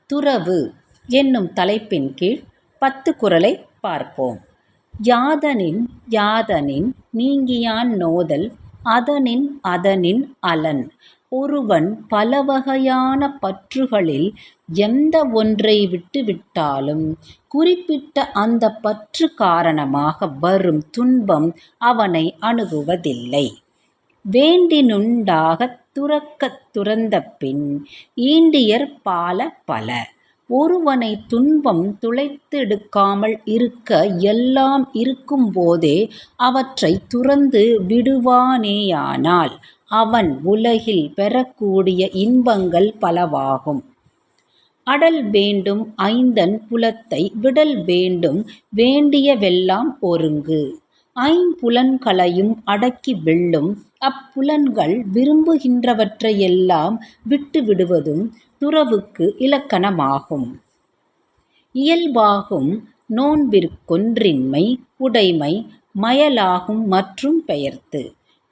துறவு என்னும் தலைப்பின் கீழ் 10 குறளை பார்ப்போம். யாதனின் யாதனின் நீங்கியான் நோதல் அதனின் அதனின் அலன். ஒருவன் பலவகையான பற்றுகளில் எந்த ஒன்றை விட்டுவிட்டாலும் குறிப்பிட்ட அந்த பற்று காரணமாக வரும் துன்பம் அவனை அணுகுவதில்லை. வேண்டினுண்டாகத் துறக்கத் துறந்தபின் ஈண்டியர் பால பல. ஒருவனை துன்பம் துளைத்தெடுக்காமல் இருக்க எல்லாம் இருக்கும்போதே அவற்றைத் துறந்து விடுவானேயானால் அவன் உலகில் பெறக்கூடிய இன்பங்கள் பலவாகும். அடல் வேண்டும் ஐந்தன் புலத்தை விடல் வேண்டும் வேண்டியவெல்லாம் ஒருங்கு. ஐம்புலன்களையும் அடக்கி வெல்லும் அப்புலன்கள் விரும்புகின்றவற்றையெல்லாம் விட்டு விடுவதும் துறவுக்கு இலக்கணமாகும். இயல்பாகும் நோன்பிற்கொன்றின்மை உடைமை மயலாகும் மற்றும் பெயர்த்து.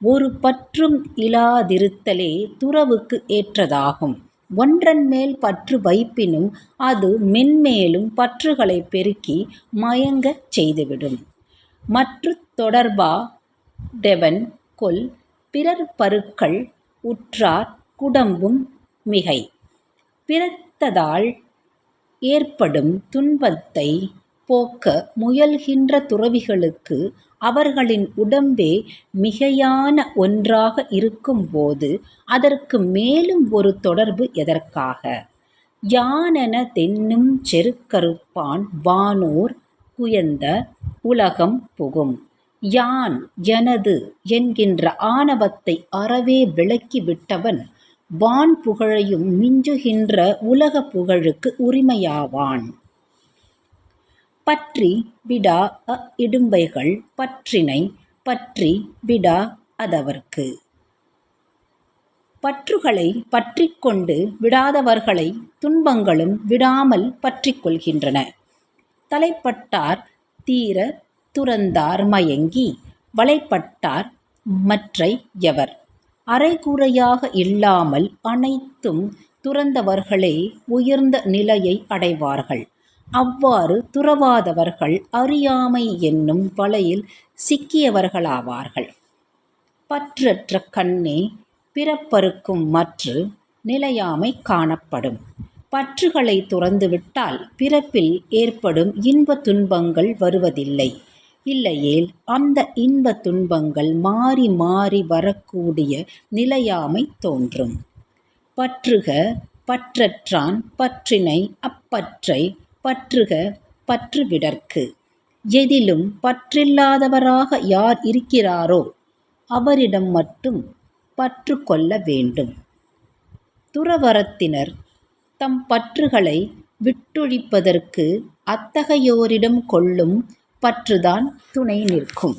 ஒரு பற்றும் இலாதிருத்தலே துறவுக்கு ஏற்றதாகும். ஒன்றன் மேல் பற்று வைப்பினும் அது மென்மேலும் பற்றுகளை பெருக்கி மயங்கச் செய்துவிடும். மற்றுத் தொடர்பா டெவன் கொல் பிறர் பருக்கள் உற்றார் குடம்பும் மிகை. பிறத்ததால் ஏற்படும் துன்பத்தை போக்க முயல்கின்ற துறவிகளுக்கு அவர்களின் உடம்பே மிகையான ஒன்றாக இருக்கும்போது அதற்கு மேலும் ஒரு தொடர்பு எதற்காக? யானென தென்னும் செருக்கறுப்பான் வானோர் குயந்த உலகம் புகும். யான் எனது என்கின்ற ஆணவத்தை அறவே விலக்கி விட்டவன் வான் புகழையும் மிஞ்சுகின்ற உலகப் புகழுக்கு உரிமையாவான். பற்றி விடா இடும்பைகள் பற்றினை பற்றி விடா அதவர்க்கு. பற்றுகளை பற்றிக் கொண்டு விடாதவர்களை துன்பங்களும் விடாமல் பற்றிக் கொள்கின்றன. தலைப்பட்டார் தீர துறந்தார் மயங்கி வலைப்பட்டார் மற்றை எவர். அரைகுறையாக இல்லாமல் அனைத்தும் துறந்தவர்களே உயர்ந்த நிலையை அடைவார்கள். அவ்வாறு துறவாதவர்கள் அறியாமை என்னும் வலையில் சிக்கியவர்களாவார்கள். பற்றற்ற கண்ணே பிறப்பறுக்கும் மற்று நிலையாமை காணப்படும். பற்றுகளை துறந்துவிட்டால் பிறப்பில் ஏற்படும் இன்ப துன்பங்கள் வருவதில்லை. இல்லையேல் அந்த இன்ப துன்பங்கள் மாறி மாறி வரக்கூடிய நிலையாமை தோன்றும். பற்றுக பற்றற்றான் பற்றினை அப்பற்றை பற்றுக பற்றுவிடற்கு. எதிலும் பற்றில்லாதவராக யார் இருக்கிறாரோ அவரிடம் மட்டும் பற்று கொள்ள வேண்டும். துறவறத்தினர் தம் பற்றுகளை விட்டொழிப்பதற்கு அத்தகையோரிடம் கொள்ளும் பற்றுதான் துணை நிற்கும்.